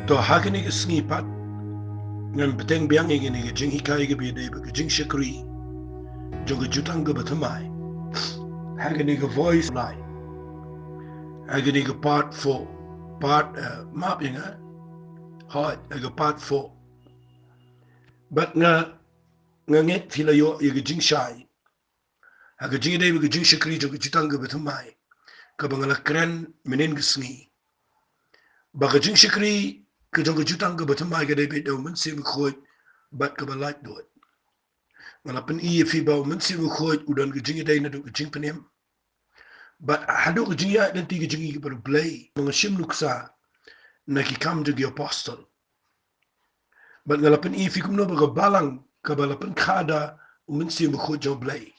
To hakini ke pat ngan beteng biang ingin ke Jinghikai ke bide ke Jingshakri Jong ke Jutang ke Bathymmai hakini ke voice line hakini ke part 4 part map yang hot ke part 4 but nget filayo ke Jingshai ke Jingide ke Jingshakri Jong ke Jutang ke Bathymmai ke bangala keren menen ke sngi ba ke Jingshakri ke Jong ke Jutang ke Bathymmai ke de bide mensim khoi bat ke balat dot ngalapan fi ba mensim khoi udan ke Jingide na do ke Jing penem but hado ke Jingya dan tiga Jingi ke baru play mengashim nuksa na ki kam to the apostle but ngalapan fi kumno ba balang ke balapan khada mensim khoi jo play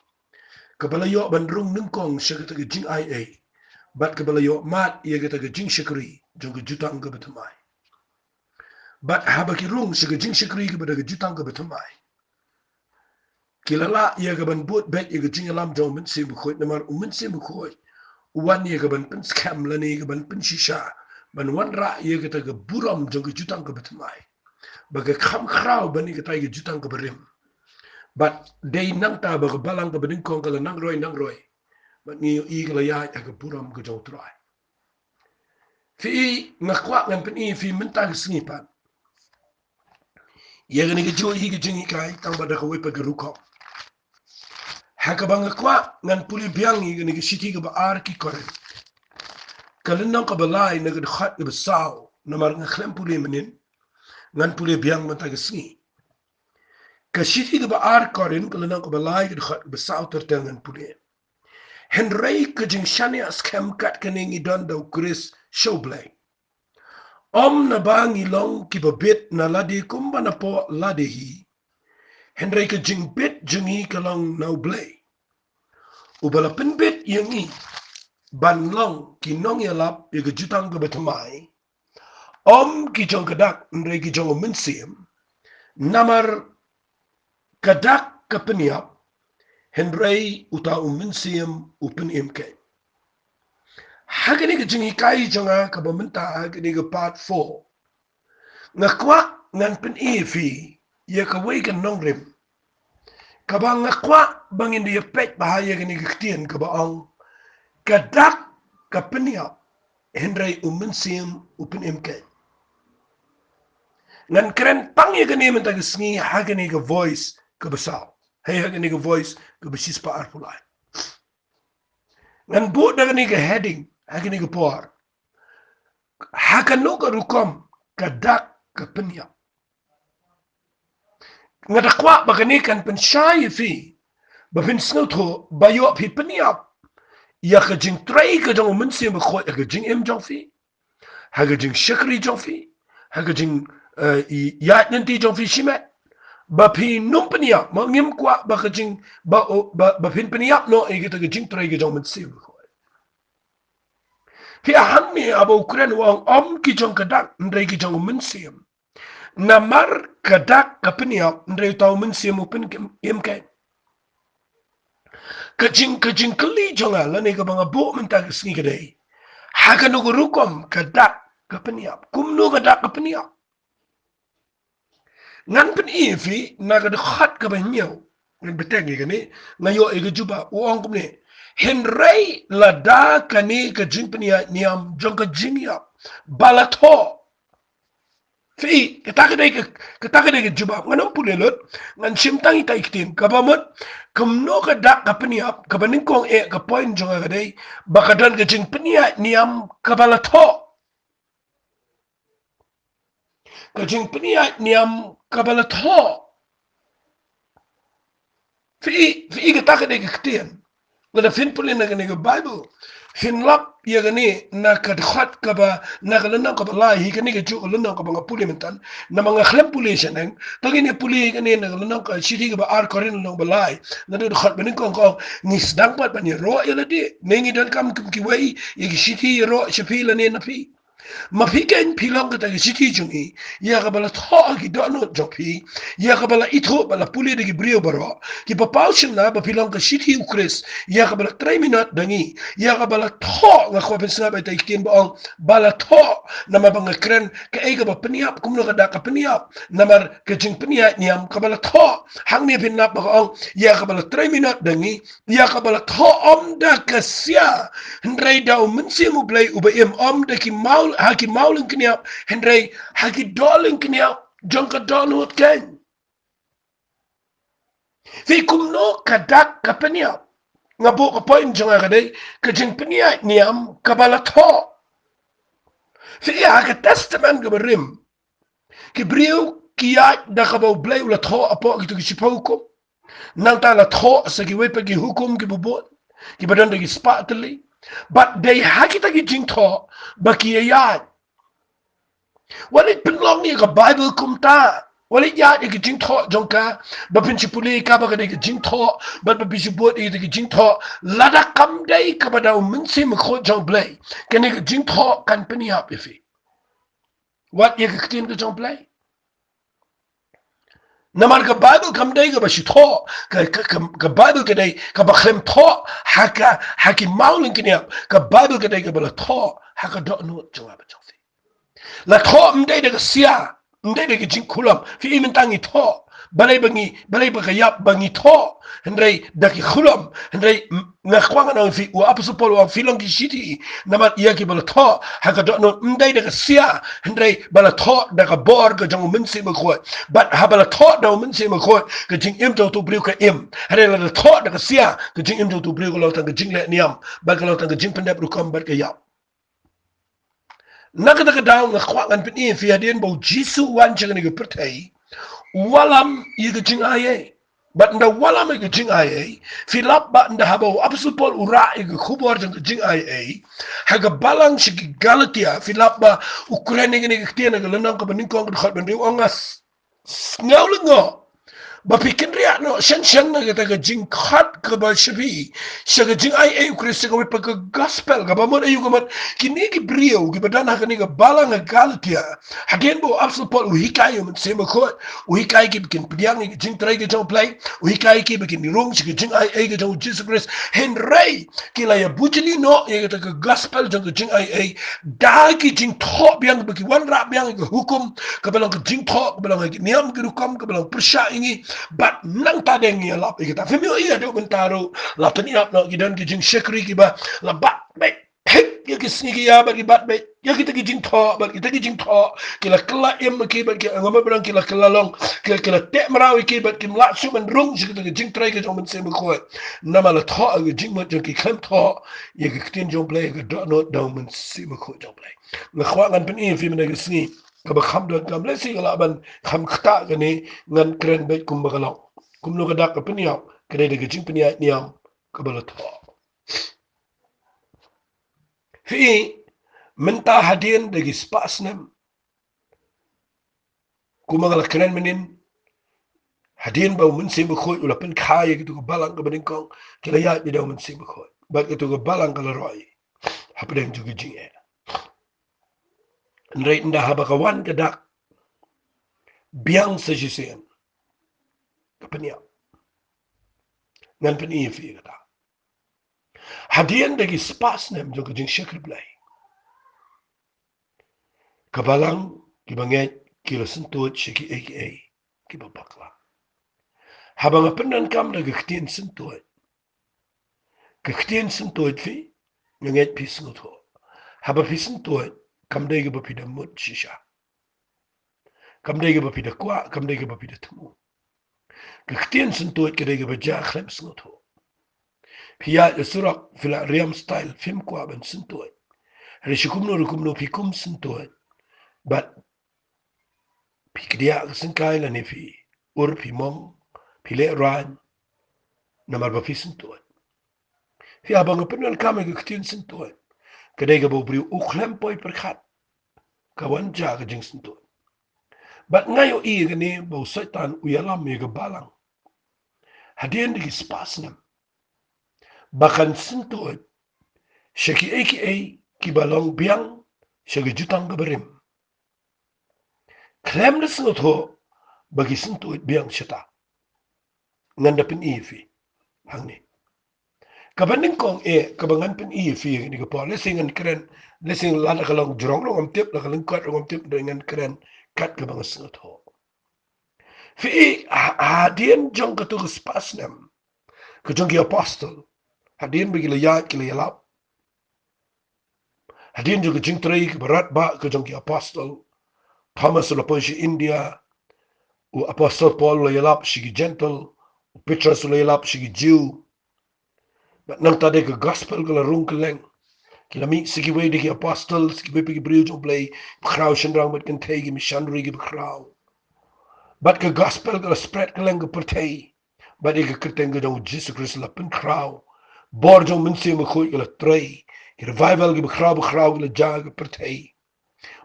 ke balayo bandrung nungkong syakata ke Jing ia but ke balayo mat ia kata ke Jingshakri Jong ke Jutang ke Bathymmai but habaki rung syakata Jingshakri ke pada ke Jutang ke Bathymmai kilala ia ke ban boat bet ia ke Jingalam Jong mensim khoi namar mensim khoi wan ia ke ban pen scam lani ke ban pen shisha ban wan ra ia ke ke buram Jong ke Jutang ke Bathymmai baga kham khrau bani ke tai ke Jutang ke Berim but day nang ta baga balang ke beding kong kala nang roi but ni i kala ya ke buram ke Jong trai fi ngakwa ngan pen fi mentang snipat ia ke jo hi ke Jingi kai tang bada ke wepa ke ruko hakabang ngakwa ngan puli biang i ke siti ke ba ar ki kore kalendang ka balay na gadkhat na basaw na marang klem puli menin ngan puli biang mata gasngi ka shiti ka baar korin kalendang ka balay gadkhat basaw tertengan puli henry ka jingshani askem kat kaning idon daw Chris Showblay om na bang ilong ki babit na ladi kumba na po ladi hi henry ka jingbit jingi kalong naw blay ubala pinbit yangi banlong kinong yalap ya ke Jutang ke Bathymmai om ki jong kadak ndre ki jong mensim namar kadak ke peniap henry uta mensim upen imke hagani ke jingi kai jonga ka bamenta hagani ke part 4 ngakwa ngan pen fi ya ka wei kan nongrim ka ba ngakwa bangin dia pet bahaya gani ke tien ka baong kadak ke peniap henry mensim upen imke ngan keren pang ye gani menta gesngi hagani ke voice ke besaw hey hagani ke voice ke besis pa arpulai ngan bu dagani ke heading hagani ke por hakano ke rukom kadak ke penya ngada kwa bagani kan pensyai fi bapin snotho bayo pi penya ya ke jing trai ke jong mensim be khoi ke jing em jong fi haga jing shakri jong fi haga jing ya nanti jong fi shimet ba phi num peniap ma ngim kwa ba ka jing ba phin peniap no e kita ke jing trai ke jong men sim phi aham mi abo kren wang om ki jong kadak ndai ki jong men sim namar kadak ka peniap ndai tau men sim upen em ke ka jing kali jong ala ne ka banga bo men ta sngi ke dei ha ka no rukom kadak ka peniap kum no kadak ka peniap ngan pen fi na ga khat ka ba nyau ngan beteng ni gani ngayo e ga juba uong kum ne henry la da kani ka jing penia niam jong ka jing ya balato fi ka dai ka juba ngan pule lot ngan sim tangi tai kitin ka ba mot kum no ka da ka penia ka banin kong e ka point jong ga dai ba ka dan ka jing penia niam ka balato ka jing penia niam ka balato fi ka dai ka kitin ngada fin pulin na gani Bible fin lap ya gani na kad khat ka ba na ka lana ka ba la hi gani ka ju ka lana ka ba puli mentan na mga khlam puli shanang to gani puli gani na lana ka shiri ka ba ar korin no ba lai na do khat bani ko ni sdang pat bani ro ya ladi nengi dan kam ki wai ya ki shiti ro shafi la ne na fi Mapiken pilong kata ke siti jungi, ya kabala tho ki dono jopi, ya kabala ito bala puli de brio baro, ki papau na ba pilong ke siti ukris, ya kabala 3 minut dangi, ya kabala tho nga ko pensna ba tay kin baong bala tho na mabang kren ke ega ba peniap kumno kada ka peniap namar ke jing peniap niam kabala tho hang ni pinap ba ong ya kabala 3 minut dangi, ya kabala tho om da kasia, hendrai da mensi mu blai uba om da ki maul haki maulin kniap hendrai haki dolin kniap jongka donut ken fi kumno kadak ka peniap ngabo ka point jonga kadai ka jing peniap niam kabala tho fi ya ka testament ka berim ki brio kia da ka bau blai ula tho apo ki tu ki sipauko nang ta la tho sa ki wepa ki hukum ki bubot ki badan da ki spatli but they haki ta ki jing tho ba ki ya walit penlong ni ka Bible kumta walit ya ni ka jing tho jongka ba principuli ka ba ka ni ka jing tho ba bisubot ni ka jing tho lada kam dai ka ba da mensi me kho jong play ka ni ka jing tho kan peni up ifi what ye ka tin ka jong play namar ka Bible kam dai ka ba shi tho ka Bible ka dai ka ba khlem tho haka haki maulin kniap ka Bible ka dai ka ba la tho haka do no jong ba jong la tho mdai daga sia mdai daga jing kulam fi imin tangi tho balai banga yap bangi tho hendrai daki kulam hendrai ngakwanga na fi wa apsupol wa filong ki shiti namat iya ki bala tho haka do no mdai daga sia hendrai bala tho daga bor ga jang mensi ma khoi but ha bala tho da mensi ma khoi ga jing im to briu ka im hare la tho daga sia ga jing im to briu ga lo tang ga jing le niam ba ga lo tang ga jing pendap ru kam ba ga yap nakata daw nga kwakan pin fi hadin bo jisu wan chang ni pertai walam yi ga jing aye but nda walam ga jing aye fi lab ba nda habo absolpol ura ga khubor jang jing aye haga balang shi galatia fi lab ba ukraine ni ga tiena ga lanang ka banin ko ga khot ban riu ongas ngawlingo ba pikin ria no shan na ga ga jing khat ka ba shibi shaga jing ai Christ ga pa ka gospel ga ba mo ayu ga mat kini ki brio gi badana ga ni ga balang ga galatia hagen bo absolute pol wi kai mo sema ko wi kai ki bikin piang gi jing trai ga jong play wi kai ki bikin rong shi ga jing ai ga jong Jesus Christ henry ki la ya bujili no ya ga gospel jong jing ai da ki jing tho biang ba ki wan ra biang ga hukum ka balang ga jing tho ka balang ga niam gi rukam ka balang persya ingi but nang tadeng ya lap kita femi iya do mentaro la tani ap no gidan ki Jingshakri ki ba la bat be hek ya ki snigi ya ba ki bat be ya kita ki jing tho ba kita ki jing tho ki la kala em ki ba ki ngoma berang ki la kala long ki la te marawi ki ba ki la su man rung si kita ki jing trai ki jong men se mo ko na ma la tho ki jing mo ki klem tho ya ki tin jong play ki do no do men se mo ko jong play la khwa ngan pen in fi men ki sni ka ba kham do kam le si la ban kham khta ga ni ngan kren be kum ba long kum no ka dak ka pen yaw kre de jing pen ya niam ka ba la tho fi menta hadin de spasnem kuma ga kren menin hadin ba mun se ba khoi ula pen khaye ki to balang ka ben kong ki la ya bi da mun se ba khoi ba ki to balang ka la roi hapden ju gi jing e ndai nda haba ka wan ka dak biang sa jisen ka pen ya ngan pen i fi ka hadin de spasnem jo gi Jingshakri blai kabalang ki banget ki la sentut shiki aka ki babakla habang penan kam da gkhtin sentut fi nget pis ngoto haba pis sentut kam dai ga bapida mut shisha kam dai ga bapida kwa kam dai ga bapida tumu gkhtin sentut ke dai ga baja khlem ngoto pia surak fila riam style film kwa ban sentut rishikum no pikum sentut but pikdia sengkai la nefi ur pimong pile ran namar ba fisentoi fi abang penal kame ke ktin sentoi kedai ga bobri ukhlem poi perkhat kawan ja ga jing sentoi bat ngayo i ga ne bo setan uyalam me ga balang hadien di spasnam bakan sentoi sheki aka ki balong biang Shaga Jutang Gabarim. Clamness not ho, Bagisun to it beyond Shata. Nandapin Efi, Hangni. Kabaning kong kabangan pin Efi, Nigapo, Lessing and Kren, Lessing Lanakalong, Jong, Tip, Lakalang Tip, dengan Kren, Kat Kabangas not ho. Fi Hadien Jong Katugas Pasnam, Kajongi Apostle, Hadien Bigila Yak, Kilayalap. Hadien juga Jingtray, Barat Ba, Kajongi Apostle, Thomas Laposhi India, u Apostle Paul layalap shigi gentle, u Petrus layalap shigi Jew. But nang tade ke gospel kala rung keleng, kila mi sigi way de ki apostle, sigi way pigi brio jong play, krau shendrang bet kan tegi missionary ki krau. But ke gospel kala spread keleng ke pertei, but ike kerteng ke jong Jesus Christ la pen krau. Bor jong minsi me khoy kala trei, ki revival ki krau kala jag pertei.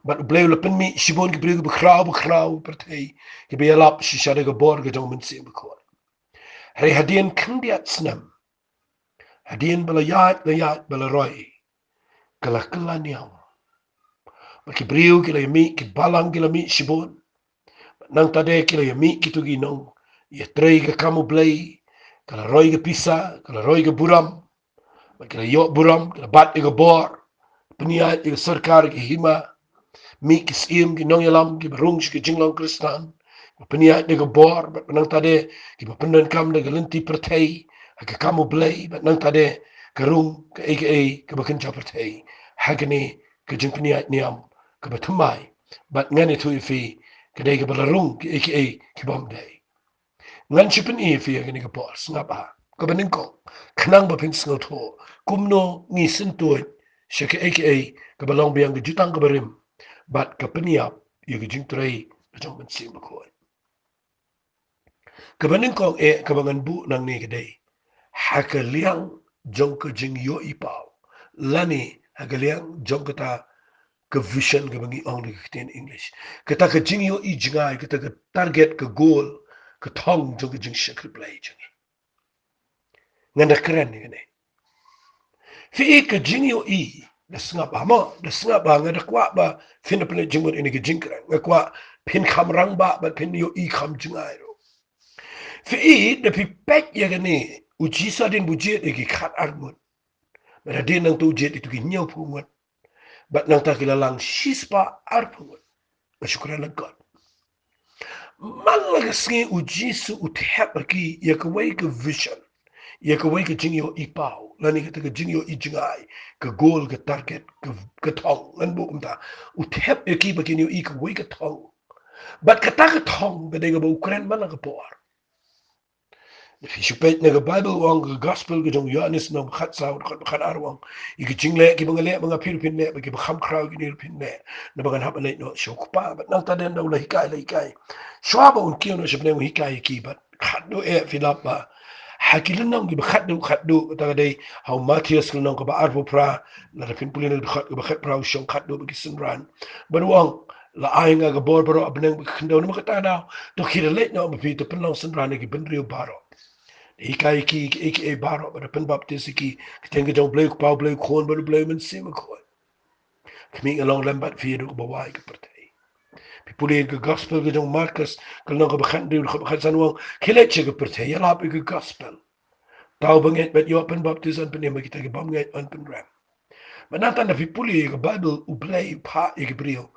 But bleu le pen mi shibon ki brio ki krau pertei, ki be yalap shishade ke bor ke jong minsi me khoy. Hari hadien kandiat snam. Hadien bala yat bala roy. Kala niyaw. Baki brio kila yami ki balang kila mi shibon. Nang tade kila yami ki tugi nong. Ya trei ka kamu blay. Kala roy ka pisa. Kala roy ka buram. Kila yok buram. Kala bat ka bor. Peniyat ka sarkar ki hima. Mi ki siem ki nong yalam ki barung ki jinglang kristan. Peniyat ka bor. Nang tade ki papendan kam na galinti pertay. Ka kamu blay. Nang tade karung ka aka ka bakin chapertay. Hagani ka jing peniyat niyam. Ka Bathymmai. But ngani tu ifi kadai ka balarung ki aka ki bomday. Ngan chipin ifi agani ka pos ngapa. Ka baningko. Kanang bapin sngot ho. Kumno ni sintuit siya ka aka ka balong biyang ka jutang ka barim. But ka peniyap iya ka jing tray ka jong mansi makoy. Ka baningko ka bangan bu nang ni kadai. Hakaliang jong ka jing yo ipaw. Lani hakaliang jong kata ka vision ka bangi ong ni ka English. Kata ka jing yo i jingay, kata ka target ka goal, ka tong jong ka Jingshakri play jangi. Nganda keren ni gani. Fi ka jing yo i, dasngap mo, dasngap ba, ngada kwa ba, fina pala jingmot ini ka jingkran, nga kwa pin kam rang ba, but pin yo i kam jingay ro. Fi da pi pek ya gani, ujisa din bujet iki kat armut. Mada din nang tu ujet itu ki nyaw pungut. But nang ta kilalang shispa arpungut. Masyukuran lang God. Malagasngi ujisu utihap aki yakaway ka vision. Yakaway ka jingyo ipaw. Lani ka jingyo ijingay. Ka goal, ka target, ka tong. Lan bukum ta. Utihap yaki bakinyo ikaway ka tong. But kata ka tong, baday ka ba ukren man ang kapuar. Sipet na ka Bible wang ka gospel ka jong Yohanes na makat sa makat arwang. Ika jingle ki mga Pilipin le, bagi bakam kraw ki Pilipin le. Na bagan hapan le no syok pa, but nang taden daw la hikay. Swaba un kiyo no siya pinang hikay ki, but khaddo filap ba. Hakilan nang ki khaddo tagaday how Matthias nang ka ba arvo pra, na rapin pulin na bakhat pra siyang khaddo bagi sunran. Banuang la ay nga ka bor baro abnang kandaw na makatanaw. To kiralit na mapito panlang sunran na ki benrio baro. Hikai ki aka baro but pen baptist ki tenga jong bleu pau bleu kon but bleu men sim ko coming along lambat fi do bawai ka pertai pipuli ka gospel ka jong Marcus kal no ka bakhan du ka bakhan sanwang kilet ka pertai ya lap ka gospel tau banget bet yo pen baptist an pen kita ka bam ngai an pen ram manatan na pipuli ka bible u blai pa ka brio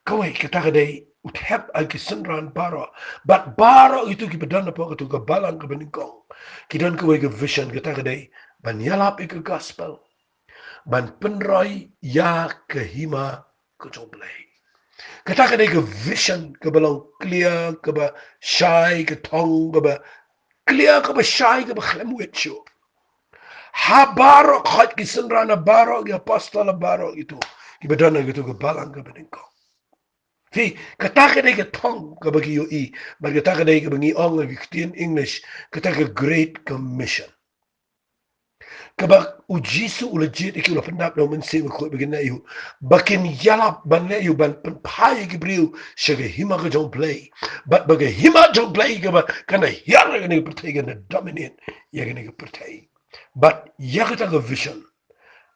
kawai kita ka dai uthep ay kisenran baro but baro itu ki bedan na po ka tu ka balang ka beningkong kidan ka way ka vision kita ka day ban yalap ka gospel ban penroy ya ka hima ka joblay kita ka day ka vision ka balang clear ka ba shy ka tong ka ba clear ka ba shy ka ba khlamwet syo ha baro khat kisenran na baro ki apostol na baro itu ki bedan na gitu ka balang ka beningkong Fi kata ka day ka tong ka bagi yo i, but kata ka day ka bangi ong nga Christian English, kata ka Great Commission. Kabak ujisu ulajit iki ula pendap na umansi ko bagin na iyo. Bakin yalap ban na iyo ban penpay gibriu siya ka hima ka jong play. But baga hima jong play ka ba kana yara ka nga pertay ka na dominate ya ka nga pertay. But ya ka vision.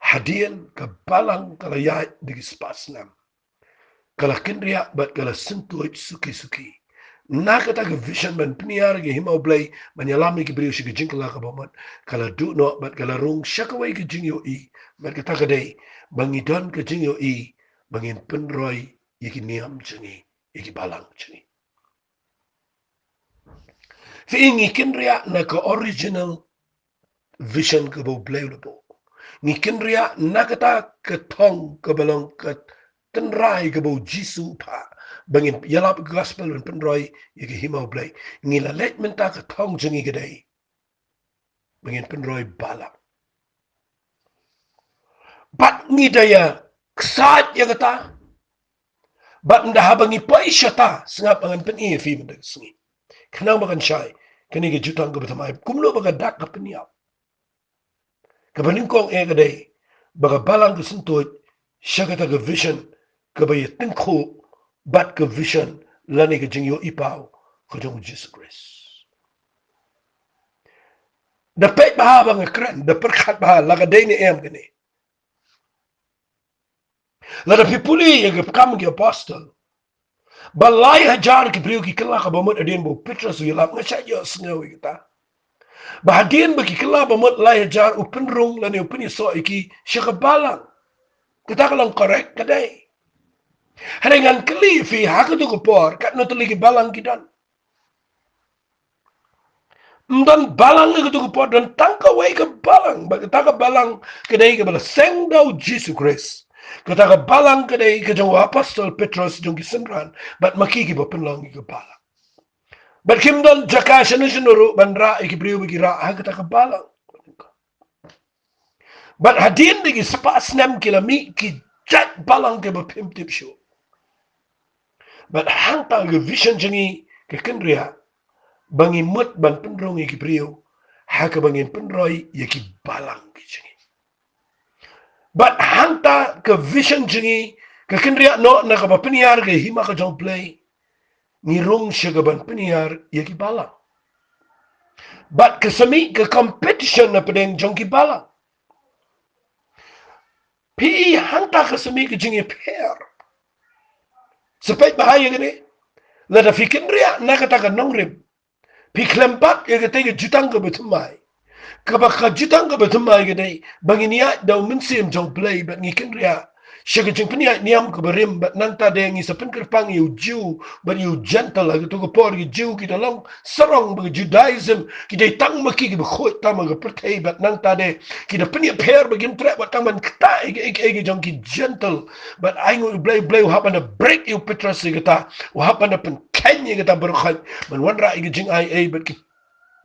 hadian ke balang kala ya digi spasnam kala kendria bat kala sentuh suki nakata ke vision ban pniar ge himau blai manyalami ke brio shi jingkala ka bomat kala du no bat kala rung shakawai ke jingyo i bat kata ka dei bangidon ke jingyo i bangin penroy yiki niam jengi yiki balang jengi fi ingi kendria na ka original vision ke bo blai lo ni kendria nakata ke tong ke balong ke tenrai ke bo jisu pa bangin yalap gospel and penroy yiki himau blai ngi la let menta ka tong jengi gedai bangin penroy balang bat ngi daya ksat ya kata bat nda bangi pai syata sengap angan peni fi mendak sengi kenang makan syai kini ke jutang ke Bathymmai kumlo baga dak ka peniap ke baningkong gedai baga balang ke sentut syakata ke vision ke bayi tengko bat ke vision lani ke jingyo ipau ke jong Jesus Christ. Dapat baha bang keren, dapat kat baha laga day ni em kini. Lada pipuli yang kam ke apostle. Balai hajar ke beliau ki kelah ka bamut adin bo Petrus wilap ngacak yo sengawi kita. Bahadian bagi kelah bamut lai hajar upen rung lani upen iso iki syakabalang. Kita kalang korek kadai. Harengan keli fi hakatu kupor kat no teligi balang kidan. Dan balang ke tu kupor dan tangka wai ke balang. Bagi taka balang kedai ke bala sengdau Jesus Christ. Kata ke balang kedai ke jong apostol Petrus jong kisenran. Bat maki ki bapenlang ke balang. Bat kim dan jaka senuru bandra iki priu bagi ra kata ke balang. Bat hadin lagi sepas 6 kilami ki jat balang ke bapim tip show. Bat hangta ke vision jengi ke kendria bangi mut ban penrong iki priu haka bangin penroy yaki balang ki jengi. Bat hangta ke vision jengi ke kendria no na ka bapeniar ke hima ka jong play ngirong siya ka ban peniar yaki balang. Bat kesemi ke competition na pedeng jong ki balang. Pi hangta kesemi ke jengi pair. Sepait bahaya gini. Lada fikin ria na kata ka nongrib. Pi klempat ya kata ke jutang ke Bathymmai. Kabaka jutang ke Bathymmai gini. Banginia daw mensim jong play bat ngikin ria. Siya ke jeng peniak niam ke berim bat nanta de ngi sapen kerpang yu jiu bat yu gentle lagi tu ke por ki jiu ki dalam serong bagi Judaism ki tang maki ki bekhot tama ke pertai bat nanta de ki da peniak pair bagi trek bat taman kata ege jong ki gentle bat aingu blay hapan da break yu Petrus kata hapan da pen kenya kata berkhat ban wanra ege jeng ai bat ki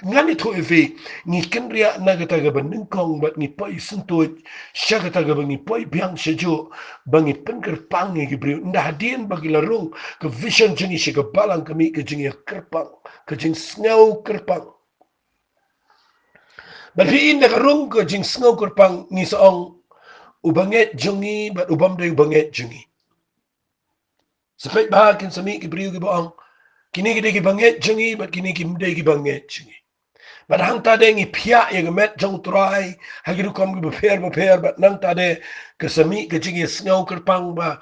ngani to evi ni kendria na kata ga baningkong bat ni pai sentut sya kata ga bangi pai biang sejo bangi pengker pangi ki bri nda hadien bagi larung ke vision jengi sya ga balang kami ke jengi kerpang ke jeng snau kerpang bat hi inda ka rung ke jeng snau kerpang ni saong ubanget jengi bat ubam dai ubanget jengi sepet bahakin sami ki bri ki baong kini ki banget jengi bat kini ki mdai ki banget jengi. Bat hang tade ngi pia yang met jong trai hagiru kom gi befer bat nang tade kesemi ke jingi snau kerpang ba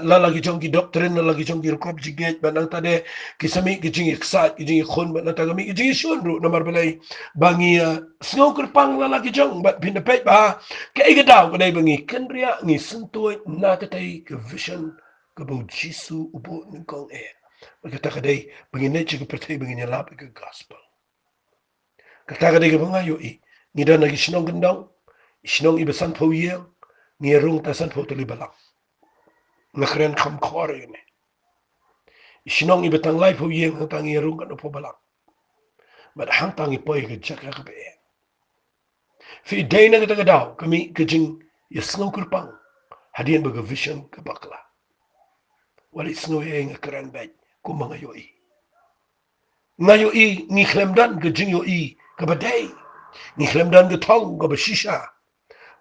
lalagi jong ki doktrin lalagi jong ki rukop jiget bat nang tade kesemi ke jingi ksat ki jingi khon bat nang tagami ki jingi shun ru nomor belai bangi snau kerpang lalagi jong bat pindapet ba ke igadaw kadai bangi kendria ngi sentuit na katai ke vision ke bo jisu ubo ningkong kata kadai bangi neche ke pertai bangi nyalap ke gospel. Kata kadai ke bangayo ngidan lagi sinong gendang, sinong ibesan po yang, ngirung tasan po tuli balang. Ngakren kam kore ini. Sinong ibetang lai po yang hangtang ngirung kan po balang. But hangtang ipoy ke jaka ke be. Fi day na kata kadaw, kami kajing yasnong kurpang, hadian baga vision ke bakla. Wali snow yang ngakren bed, kumangayo Ngayo ngi klemdan kajing yo kabadai ni khlemdan ke tong ke beshisha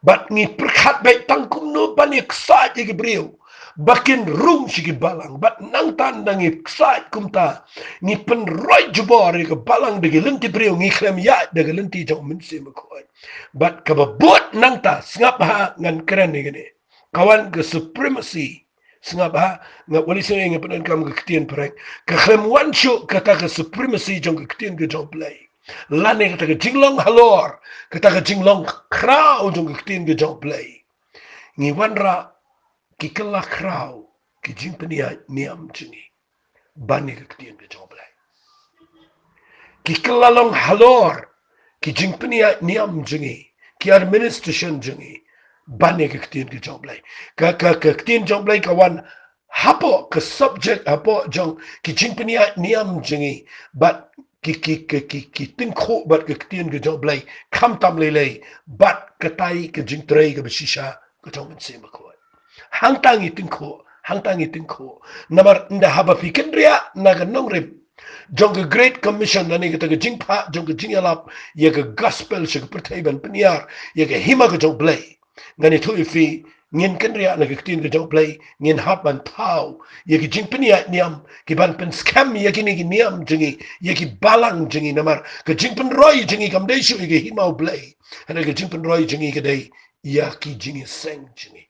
bat ni perkhat baik tangkum no ban eksat ke brio bakin rung sigi balang bat nang tandang ngi sait kumta ngi pen roi jubor ke balang de lenti brio ngi klem ya de lenti jong min se makoi bat ka bot nang ta ngap ha ngan keren ni gene kawan ke supremacy ngap ha ngap wali se ngi pen kam ke ktien prek ka klem wan shu kata ke supremacy jong ke ktien ke jong play lane kata ke jinglong halor kata ke jinglong krau jong ke ktien ke jong play ngi wanra ki kala krau ki jimpania niam jingi bani ke ktien ke jong play ki kala long halor ki jimpania niam jingi ki administration jingi bani ke ktien ke jong play ka ktien jong play kawan hapo ke subject hapo jong ki jimpania niam jingi but ki tingko bat ke ktien ke jong play kam tam lele bat ketai ke jingtrei ke besisha ke jong se makoi hangtangi tingko nabar nda haba fikendria naga nongrim jong ke great commission nani ke taga jingpa jong ke jingalap ye ke gospel se ke pertaiban peniar ye ke hima ke jong play ngani tu ifi ngin kendria na ke ktien ke jong play ngin haban tau ye ke jing penia niam ki ban pen scam ye ke ni niam jingi ye ki balang jingi namar ke jing pen roi jingi kam dei shu ye ke hima play ana ke jing pen roi jingi ke dei ya ki jingi seng jingi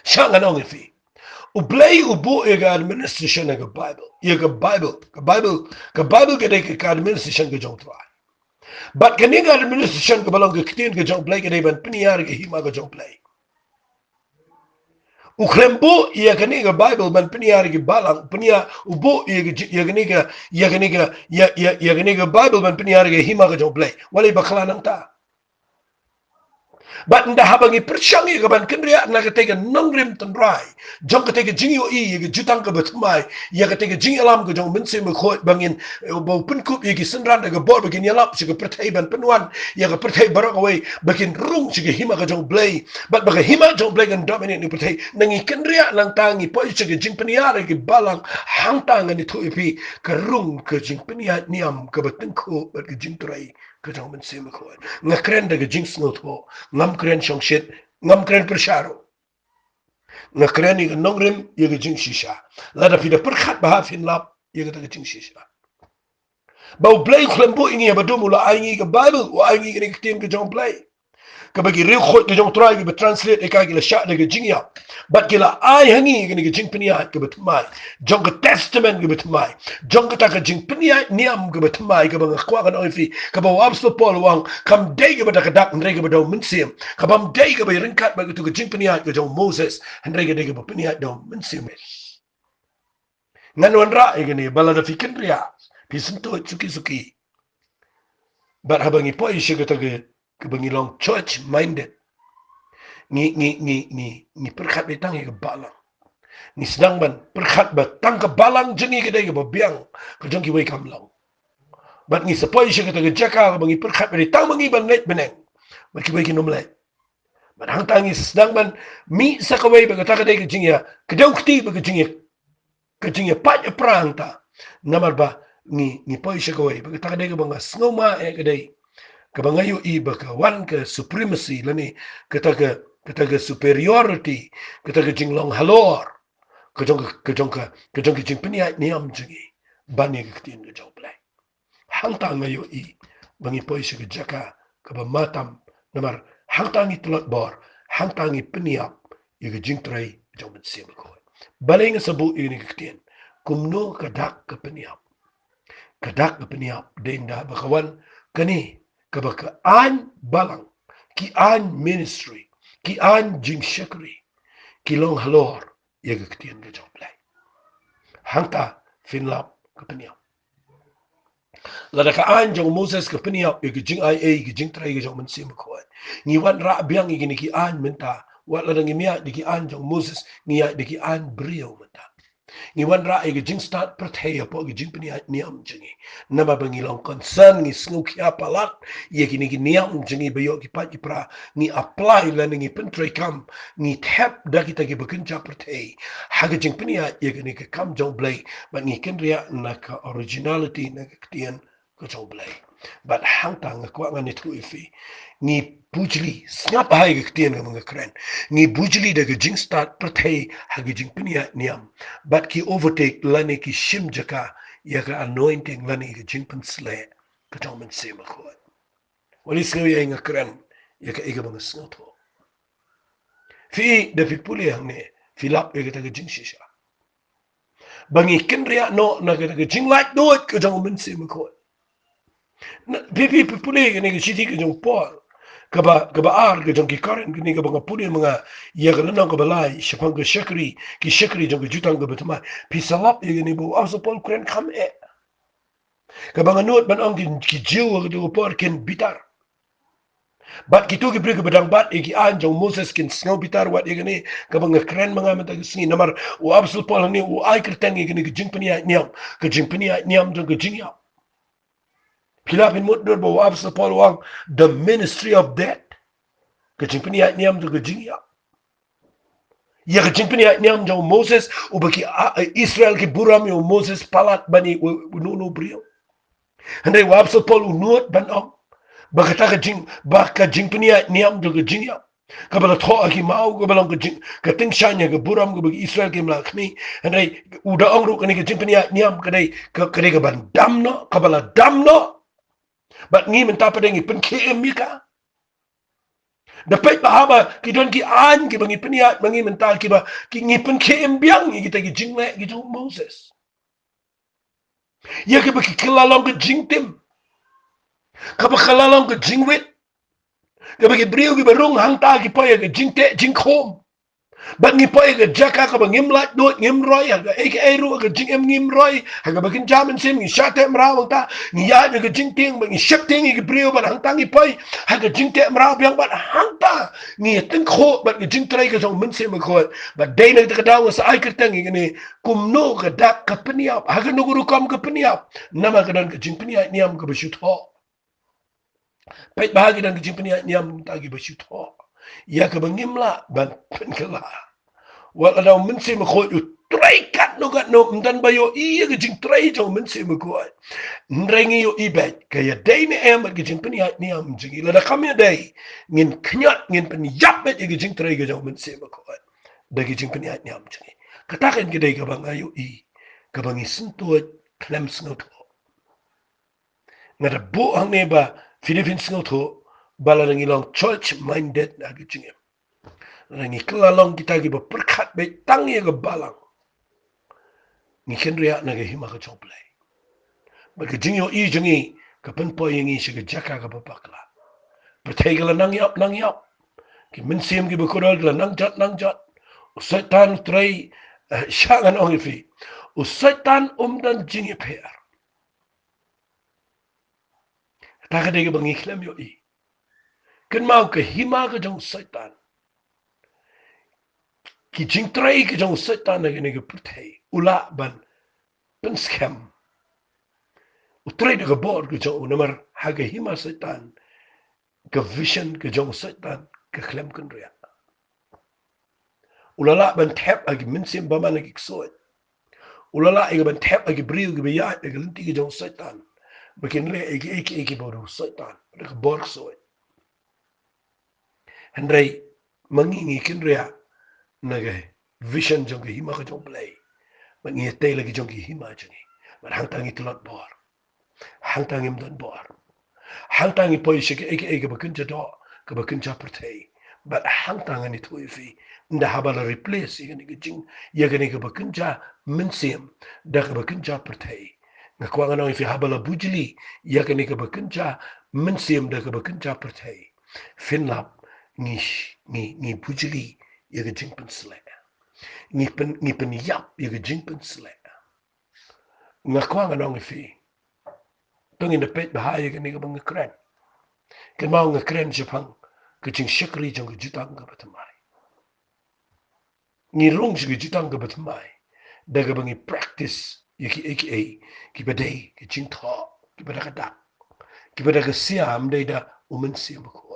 Shanga nong ifi. Ublay ubu ega administration ega Bible. Ega Bible gede ke administration ke jong try. But kaniga administration ke balong ke kitin ke jong play gede ban piniar ke hima ke jong play. Ukrembo ia kaniga Bible ban piniar ke balang pinia ubu ia kaniga Bible ban piniar ke hima ke jong play. Wali bakala nang ta. But nda habangi persyangi ke ban kendria na ketega nongrim tendrai jong ketega jingyo I ye jutang ke Bathymmai ye ketega jing alam ke jong mense me khoi bangin bau penkup ye ke senran ke bor begin yalap se ke pertai ban penuan ye ke pertai barok away begin rung se ke hima ke jong blay but baga hima jong blay kan dominate ni pertai nangi kendria lang tangi poi se ke jing peniare ke balang hang tang ni tu ipi ke rung ke jing peniat niam ke batengku bat ke jing turai ke jong mense me khoi ngakren de ke jing snot ho ngam kren shong shit ngam kren persharo ngakren ni nongrim ye ge jing shisha la da pida perkhat ba fin lap ye ge ta jing shisha ba play khlembo ingi ba dumula aingi ke bible wa aingi ke tim ke jong play ke bagi real khot ke jong try ke translate e ka ke la sha de ge jing ya but ke la ai hangi ke jing pnia ke Bathymmai jong ke testament ke Bathymmai jong ke ta ke jing pnia niam ke Bathymmai ke bang kwa kan oifi ke ba apostol Paul wang kam dei ke ba dak ndre ke ba do mensim ke bam dei ke ba ringkat ba ke tu ke jing pnia ke jong Moses ndre ke de ke ba pnia do mensim ngan wanra e ke ni bala da fikin ria pisinto suki but habangi po ishe ke ta ke bangi long church minded ni perkhat betang ke balang ni sedang ban perkhat batang ke balang jengi ke dai ke biang ke jong ki wei kam long bat ni sepoi she ke ta ke jaka ke bangi perkhat betang bangi ban net beneng bat ki wei ki nom lai bat hang tangi sedang ban mi sa ke wei ba ke ta ke dai ke jing ya ke dong kti ba ke jing ya pat prang ta namar ba ni poi she ke wei ba ke ta ke dai ke banga snoma e ke dai ke bangayu I ba ke wan ke supremacy lani ke ta ke superiority ke ta ke jinglong halor ke jong jing penia niam jingi bani ke tin ke jong play hang ta ngayo I bangi poi se ke jaka ke ba matam namar hang ta ngi tlot bor hang ta ngi penia ye ke jing trai jong ben se ko baling sabu ini ke tin kumno ke dak ke penia denda ba kawan kani ke ba ke an balang ki an ministry ki an Jingshakri ki long halor ye ke tin ke jong play hangta finlap kapenia lada ka an jong Moses kapenia e jing ai e jing trai ge jong mensim ko ni wan ra biang i ki an menta wa lada ngi mia di ki an jong Moses ni ya di ki an brio menta ni wan ra e jing start perthaya po ge jing penia niam jingi nama bangi long concern ngi sngu kia palat ye ki ni niam jingi bayo ki pa ki pra ni apply la ngi pentrai kam ni tap da kita ki bekenca perthai haga jing penia ye ki ni kam jong blai ba ngi kendria na ka originality na ka tian ko chong blai but hang tang ko ngani thu ifi ni bujli snap hai ga tien ga mga kren ni bujli da ga jing start prathai ha ga jing pinia niam but ki overtake lani ki shim jaka ya ga anointing lani ga jing pan sle ko chong men se ma ko wali sno ya nga kren ya ka iga mga sno tho fi da fi puli hang ne fi lap ya ga jing shisha bangi kinria no na ga jing like do it ko chong men se ma ko pipi puli ga ne ga shiti ga jong por kaba ar ga jong ki karen ga ne ga banga puli mga ya ga na ga balai shapang ga shakri ki shakri jong ga jutang ga batma pi salap ya ga ne bo aso pol kren kham e ka banga not ban ang ki jiu ga do por ken bitar bat kitu ki brig badang bat e ki an jong Moses ken snow bitar wat ya ga ne ka banga kren mga mata ga singi namar o absol pol ne o ai kertang ga ne ga jing pania niam ga jing pania niam jong ga jing ya Pilapin mut dur bo absa Paul wang the ministry of death. Kajing piniya niyam do kajing ya. Ya kajing piniya niyam jo Moses ubaki Israel ki buram yo Moses palat bani ununo brio. Handai wabsa Paul unuot ban ong. Bakata kajing piniya niyam do kajing ya. Kabala tho aki mau kabala kajing kating shanya ka buram ka bagi Israel ki mlakni. Handai uda ong ru kani kajing piniya niyam kadai ka ban damno kabala damno. But ngi menta padengi pen KM mika. Dapat bahaba ki don ki an ki bangi peniat bangi mental ki ba ki ngi pen KM biang ki kita ki jingle ki jong Moses. Ya ki ba ki kelalong ke jingtim. Ka ba kelalong ke jingwit. Ka ba ki brio ki barung hang ta ki pa ya ki jingte jingkhom. But ni poy ga jaka ka bang imlat do ngim roy ga ek ru ga jing em ngim roy ha ga bagin jamin sim ni shate mra ta ni ya ga jing ting bang shap ting gi brio ban hang tang gi poy ha ga jing te mra biang ban hang ta ni tin kho ban gi jing trai ga jong min sim ko ba dai na ga daw sa ai kertang gi ni kum no ga dak ka peniap ha ga no ru kam ka peniap nama ga dan ga jing peniap niam ga bashut ho pait ba gi dan ga jing peniap niam ta gi bashut ho ya ka bangimla ban pen kala wala daw min se ko yu trai kat no gat no mdan ba yo i ga jing trai jo min se ko ndrengi yo i ba ka ya dai ne em ga jing pen ya ni am jing la da kam ya dai ngin knyat ngin pen yap ba ga jing trai ga jo min se ko da ga jing pen ya ni am jing ka ta kan ga dai ga bang ayo i ga bang isin to klem snot ngada bo ang ne ba Philippines snot bala nang ilang church minded na gicing nang iklalong kita gi berkat be tang ye ga balang ni kenria na ga hima ga choplay ba gicing yo i jingi ka pen po yengi shi ga jaka ga bakla pertegala nang yap ki min sim gi bekodol la nang jat usaitan trai shangan ong fi usaitan dan jingi per ta ga de ga bangi klem yo i kan mau ke hima ke jong setan ki jing trai ke jong setan na ne ke putai ula ban pen scam utrai de ke bor ke jong namar ha ke hima setan ke vision ke jong setan ke klem kan ria ulala ban tap agi minsim ba man ke soet ulala agi ban tap agi briu ke biya ke lenti ke jong setan bakin le agi boru setan ke bor soet Hendrai mangingi kinria naga vision jong hima ka jong play mangi tay lagi jong hima jong man hang tangi tulot bor hang tangi mdon bor hang tangi poy shike eke bakunja do ka bakunja pertay but hang tangi ni tu fi nda habala replace igani jing yagani ka bakunja minsim da ka bakunja pertay ngakwanga no fi habala bujli yagani ka bakunja minsim da ka bakunja pertay finlap ni bujili ya ga jingpen sle ni pen yap ya ga jingpen sle nga kwanga nong fi tungin de pet bahaya ga ni ga bang kren kan mau nga kren japang ga Jingshakri jong ga Jutang ga Bathymmai ni rong ga Jutang ga Bathymmai da ga bang practice ya ki aka ki badai ki jing tho ki badaka da ki badaka siam dai da umen siam ko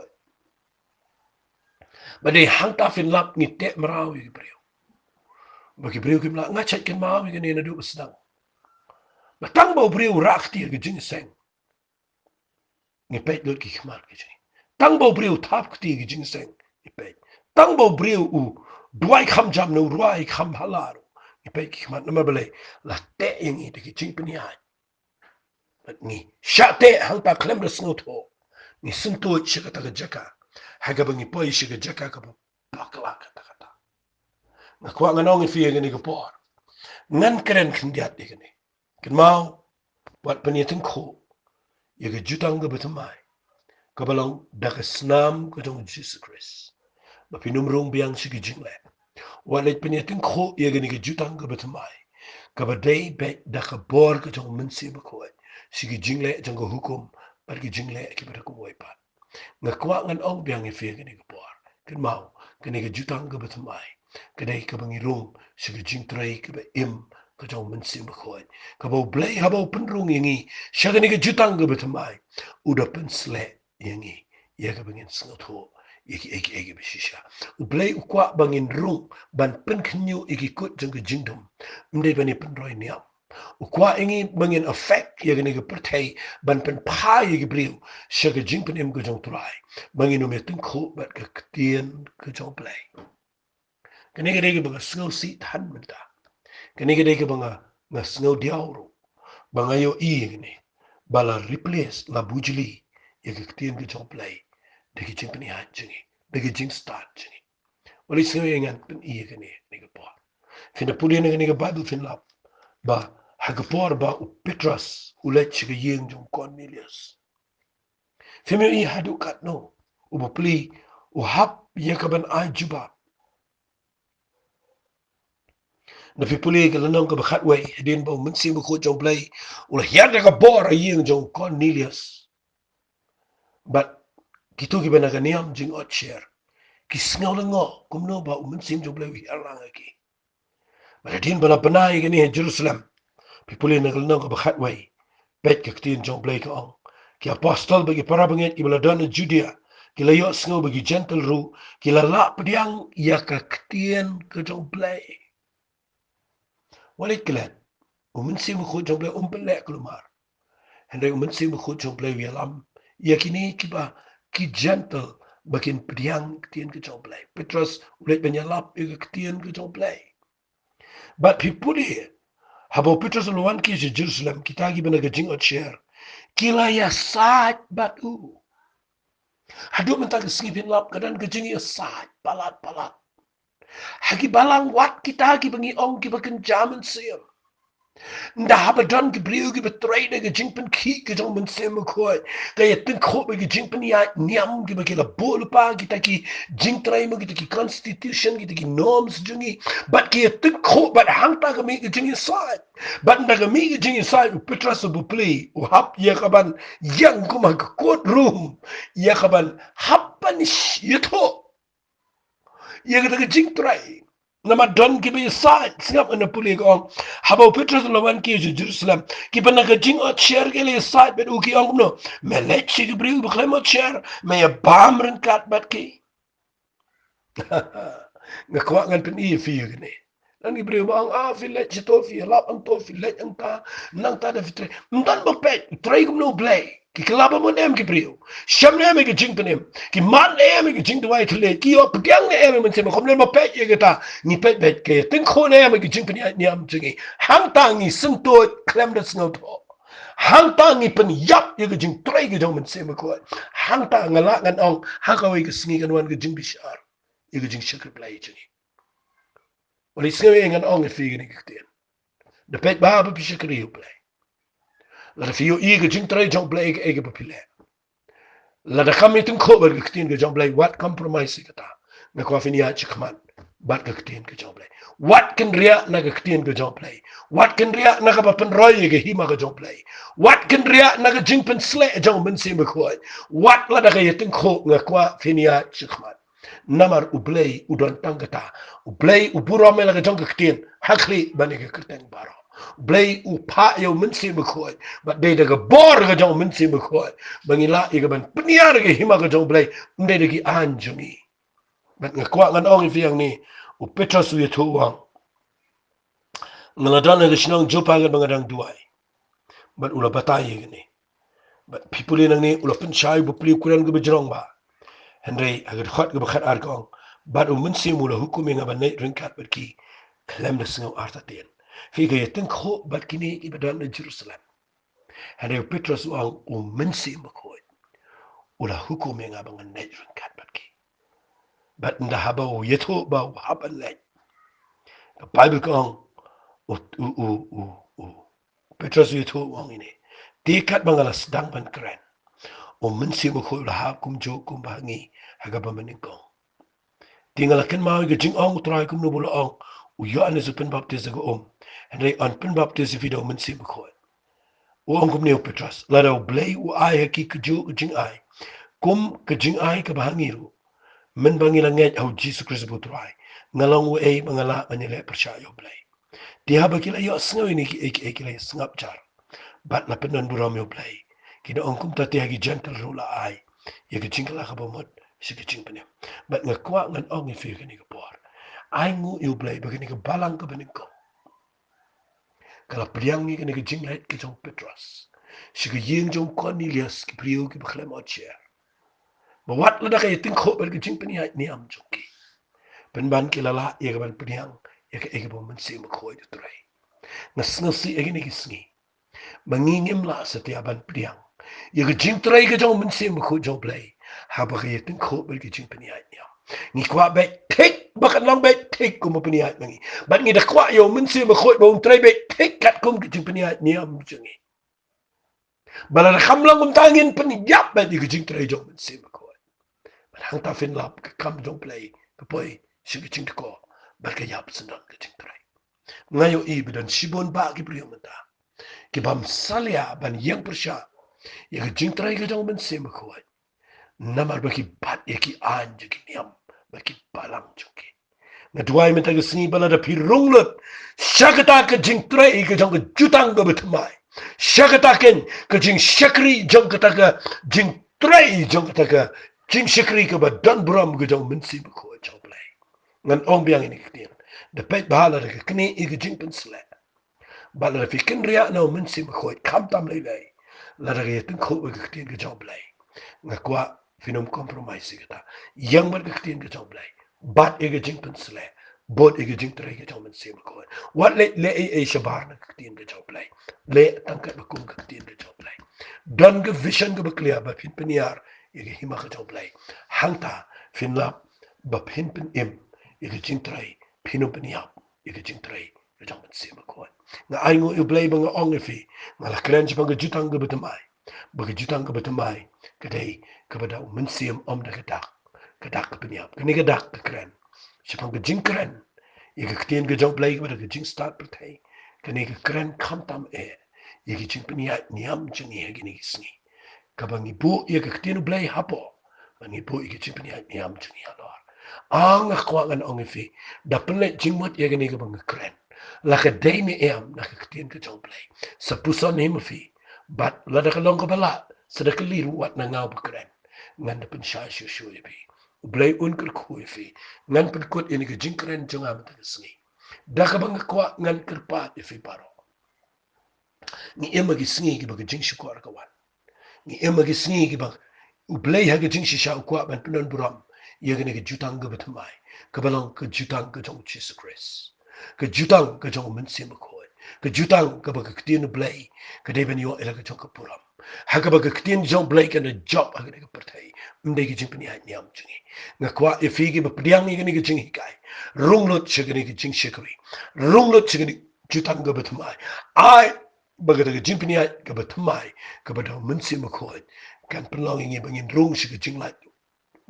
Badai hang ta fin lap ni te merau yi brio. Bagi brio kim la ngachat ken mau yi ni na du sedang. Batang bau brio rak ti ge jing seng. Ni pet lut ki khmat ke jing. Tang bo briu thap kti ki jing seng ni pet. Tang bo briu u duai kham jam no ruai kham halaru. Ni pet ki khmat nama bele la te yang i de ki jing peni ai. Ni sha te hang ta klem de snow to. Ni sunto chika ta jaka. Haga bangi poi chika jaka ka pakla kata kata. Nga kwa nganong i fie gani ka por. Ngan keren khendiat de gani. Ken mau wat peniatin ko. Yaga jutang ga Bathymmai. Kabalong daka snam ka jong Jesus Christ. Mapinumrong biang sige jingle. Walit peniatin ko yaga ni ka jutang ga Bathymmai. Kabadai bet daka bor ka jong mensi makoy. Sige jingle jong ka hukum. Pergi jingle akibat ko boy pat. Nga kwa ngan ong biang i fie gani ka por. Ken mau kani ka jutang ga Bathymmai. Kadai ka bangirong sige jing tray ka ba im ka jong mensi makoy. Kabau blay habau penrong yangi. Siya gani ka jutang ga Bathymmai. Udah pensle yangi. Ya ka bangin sengot egi bishisha. Ublay ukwa bangin rung ban pen kenyu egi kut jeng ke jingdom. Mdai bani penroy niam. Ukwa ingi bangin effect ya gani ke pertai ban pen pa egi briu. Siya ke jing pen im ke jong turai. Bangin umetun ko bat ke ketien ke jong play. Kani ke degi banga sengau si tan menta. Kani ke degi banga sengau diauro. Banga yo i gani. Bala replace la bujili. Ya ke ketien ke jong play. Degi jing pen ihat jengi. Degi jing start jengi. Wali sengau ingan pen iya gani. Ni ke por. Fina puli ni ke Bible fin lap. Ba hagapor ba u Petras. Ulet chika yeng jong Cornelius. Fina i hadu kat no. Uba puli. U hap yakaban ay jubab. Na fi puli ke lanong ke bakhatway. Hedin ba umensi mo ko jong play. Ula hiyada ka bor ay yeng jong Cornelius. But Kitu ki bana kaniam jing ot share. Ki sngaw na ngo. Kumno ba umensim jong play wihar lang aki. Maratin bana panay gani Jerusalem. Pipuli na kalnong ka bakhatway. Bet ka katin jong play ka ong. Ki apostol bagi para bangit ki baladon na Judea. Ki layo sngaw bagi gentle ru. Ki lala padiang ya ka katin ka jong play. Walit kilat. Umensim ko jong play umpelek lumar. Henday umensim ko jong play wialam. Ya kini ki ba ki gentle. Bakin pediang ketien ke jong play. Petrus ulit banyalap ke ketien ke jong play. But people here, habo Petrus lawan ki si Jerusalem, kita gi bana gajing ot share. Kila ya saat batu. Hadu mentang singipin lap kadan gajing ya saat palat. Hagi balang wat kita gi bangi ong ki bakin jaman siam. Nda habadon ki briu ki betray de gajing pen ki ke jong men sem ko. Kaya tin ko be gajing pen ya niam ki bakila bol pa kita ki jing tray mo kita ki constitution kita ki norms jungi. But ki tin ko but hang ta ka mi gajing inside. But nda ka mi gajing inside Petrus bu play u hap ya kaban yang ko mag court room ya kaban hapan yito. Ya kita gajing tray. Nama don ki be side singap na puli ko habo Petrus lawan ki Jerusalem ki bana ka jing ot share ke le side bet uki ong no me let chi ki briu beklem ot share me ya bamren kat bat ki nga kwa ngan pen i fi gni dan ki briu bang fi let chi to fi lap ang to fi let ang ta nang ta da fi tre mdan bak pet tre kum no play ki klaba mo nem ki briu sham nem ki jing penem ki man nem ki jing dwai tle ki op gyang nem men se kom nem pet ye ta ni pet bet ke tin ko nem ki jing pen ni am jingi hang ta ni sim to klem da snow to hang ta ni pen yap ye ki jing tre ki dong men se ma ko hang ta ngala ngan ong ha ka we ki sngi kan wan ki jing bishar ye ki jing shakri play jingi wali sngi ngan ong fi ni ki ten de pet ba ba shakri play la fi yo i ki jing tre jong play ke ke popule la da kami tin ko ber ki tin ke jong play what compromise ka ta na ko fi ni ya chikman bat ka tin ke jong play what can ria na ka tin ke jong play what can ria na ka pen roy ke hima ka jong play what can ria na ka jing pen sle jong men sim ko what la da ka tin ko na ko fi ni ya chikman namar ublay udon tangata ublay uburo me la ka jong ka tin hakli bani ka tin baro Blay upa yo mensi mekoi, but they daga bor ga jong mensi mekoi. Bangila iga ban peniar ga hima ga jong blay, unde dagi anjungi. But ngakwa ngan ong ifiang ni, u Petrus u yetu wang. Ngaladana ga sinong jopa ga bangadang duai. But ula bataye gani. But people in ni ulapan syai bupli ukuran ke berjerong ba. Henry agar khot ke bakhat arkong. But umensi mula hukum yang abanai ringkat berki. Kalam na sengau artatin. Figa yatin kho bat kini ibadan na Jerusalem. Henry Petrus uang umensi makoi. Ula hukum yang abangan na ringkat berki. But nda haba yeto ba haban lek. The Bible kong Petrus yeto uang ini. Dikat bangala sedang ban keren. Mensi makoi ula hakum jo kum bahangi haga bamaningkong. Tinggalkan mau ke jing ong try kum no bula ong. Uyo ane su pen baptis ga and they on pen baptis video mensi makoi. Ong kum neo Petrus. Lada blay u ai haki ke jo ke jing ai. Kum ke jing ai ke bahangi ru. Men bangi langet au Jesus Christ bu try. Ngalong u ei mangala manile percaya blay. Dia bakila yo sngaw ini ki kila sngap jar. Bat la penon buram yo blay. Kina ongkum tati hagi gentle rula ai. Ya ke jingkala ka bomot si ke jing penem. Bat ngakwa ngan ong ifi ke ni ke por. Ai ngu yo blay bagini ke balang ke bening ko. Kala priang ni ke ni ke jing lait ke jong Petrus. Si ke yeng jong Cornelius ki priu ki bakhlem ocher. Bawat la da kay ting ko ber ke jing peni ni am jongki. Penban kilala ya ke ban priang ya ke ege bomon si makoi de tray. Ngasngasi ege ni kisngi. Mangingim la setiaban priang. Ya ke jing tray ke jong mensi makoi jong play. Haba ke ting ko ber ke jing peni ni am. Ni kwa baik tik bakan lang baik tik kum peni mangi. Bat ngi da kwa yo mensi makoi bom tray baik tik kat kum ke jing peni ni am jongi. Bala kam lang kum tangin peni yap bat ke jing tray jong mensi makoi. Bat hang ta fin lap ke kam jong play. Kapoi si ke jing ko. Bat ke yap senang ke jing tray. Ngayo ibe dan sibon ba ki priyo mata. Ki bam salya ban yang persya. Ya ke jing tray ke jong mensi makoi. Namar baki bat ya ki anje ki niam. Baki balang jongki. Ngadwai menta ke sini bala da pirung lut. Syakata ke jing tray ke jong ke jutang ke Bathymmai. Syakata ke Jingshakri jong kata ke jing tray jong kata ke Jingshakri ke badan buram ke jong mensi makoi jong play. Ngan ong biang ini ketian. Dapat bahala da ke kini ke jing pensle. Bala da fikin riak na mensi makoi kam tam lay. La da ke yatin ko ke ketian ke jong play. Ngakwa finom compromise kita. Yang ber ke ketian ke jong play. Bat ege jing pensle. Bot ege jing tray ke jong mensi makoi. Wat le shabar na ke ketian ke jong play. Le tangkat bakum ke ketian ke jong play. Dan ke vision ke beklia ba fin peniar ege hima ke jong play. Hangta fin lap ba fin pen im ege jing tray pinu peniap ege jing tray ke jong mensi makoi. Nga aingo yu play bang ong ifi. Ngala kren si bang Jutang ke Bathymmai. Bagi Jutang ke Bathymmai kedai kepada mensi om da kedak. Kedak ke peniap. Kini kedak ke kren. Si bang ke jing kren. Ege ketian ke jong play kepada ke jing start pertai. Kini ke kren kam tam Ege jing peniap niam jengi hagi ni kisngi. Kabang ibu ege ketian play hapo. Bang ibu ege jing peniap niam jengi halor. Ang akwangan ong ifi. Da penlet jing mot ege ni ke bang kren. Laka day ni na keketian ke jong play. Sepusan ni mafi. Bat lada kalong ke bala. Sedek liru wat na ngau bekeren. Ngan da pensyai syusyu ibi. Blay un kerku ifi. Ngan penkut ini ke jing keren jong amat kesngi. Da ka bang kwa ngan kerpat ifi paro. Ni ema gisngi ki bang jing syukur kawan. Ni ema gisngi ki bang blay ha ke jing shisha ukwa ban penon buram. Ia kena ke Jutang ke Bathymmai. Kebalang ke Jutang ke jong Jesus Christ. Ke Jutang ke jong mensi makoi. Ke Jutang ke bagi ketien blay. Ke deben yo ela ke jong ke puram. Ha ke bagi ketien jong blay ke na job ha ke pertai. Mdai ke jing penihat niam jungi. Ngakwa ifi ke bepediang ni ke jing hikai. Runglut se ke Jingshakri. Runglut se ke Jutang ke Bathymmai. Ai bagi ke jing penihat ke Bathymmai ke pada mensi makoi. Kan pelang ini bangin rung se ke jing lait.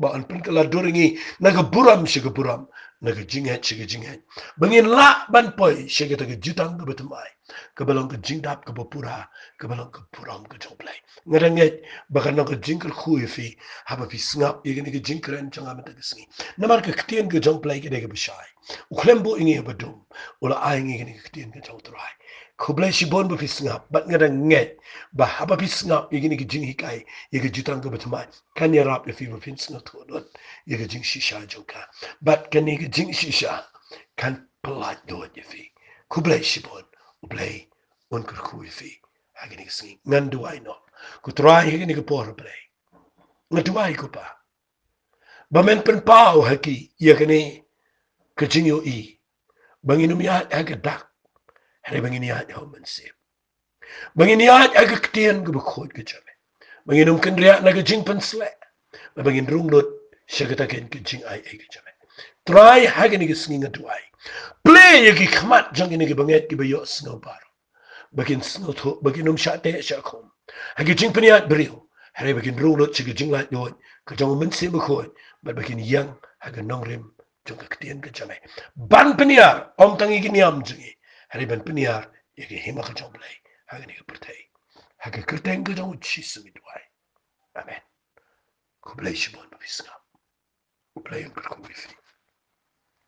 Baan pen kala doringi naga buram shiga buram naga jinghet shiga jinghet bangin la ban poi shiga taga Jutang ke Bathymmai ke balong ke jingdap ke bapura ke balong ke buram ke jongplay ngaranget baka naga jingkel khui fi haba fi sngap igani ke jingkren changa mata ke sngi namar ke ktien ke jongplay ke dega bashai uklembo ingi badum ula aingi ke ktien ke jongtrai kublai shibon ba fi sngap bat ngaranget ba haba fi sngap igani ke jinghikai yega Jutang ke Bathymmai kan ya rap ifi ba fin sngap tudot yega jing shisha jongka bat kan yega jing shisha kan pelat dot ifi kublai shibon ublai un kerku ifi hagini sngi ngan duai no ku try hagi ni ke por play ngatuai ku pa bamen pen pau haki ya kene ke jingyo i banginum ya aga dak hari bangin ya ho men se bangin ya aga ktien ke bekhot ke jame banginum ken ria na ke jing pen sle bangin rung lot shagata ken ke jing ai ke jame try hagi ni ke singing ngatuai play yagi khmat jang ni ke banget ke bayo snow bar bakin snow tho bakin shate shakom hagi jing pen ya brio hari bakin rung lot chige jing la do ke jang men se bekhot bakin yang haga nongrim jong ke ktien ke jame ban peniar om tangi giniam jingi hari ban peniar yagi hima ke jong play hagi ni ke pertai hagi kerteng ke jong chi sumi duai amen ku play shibon bisga ku play en kerko wifi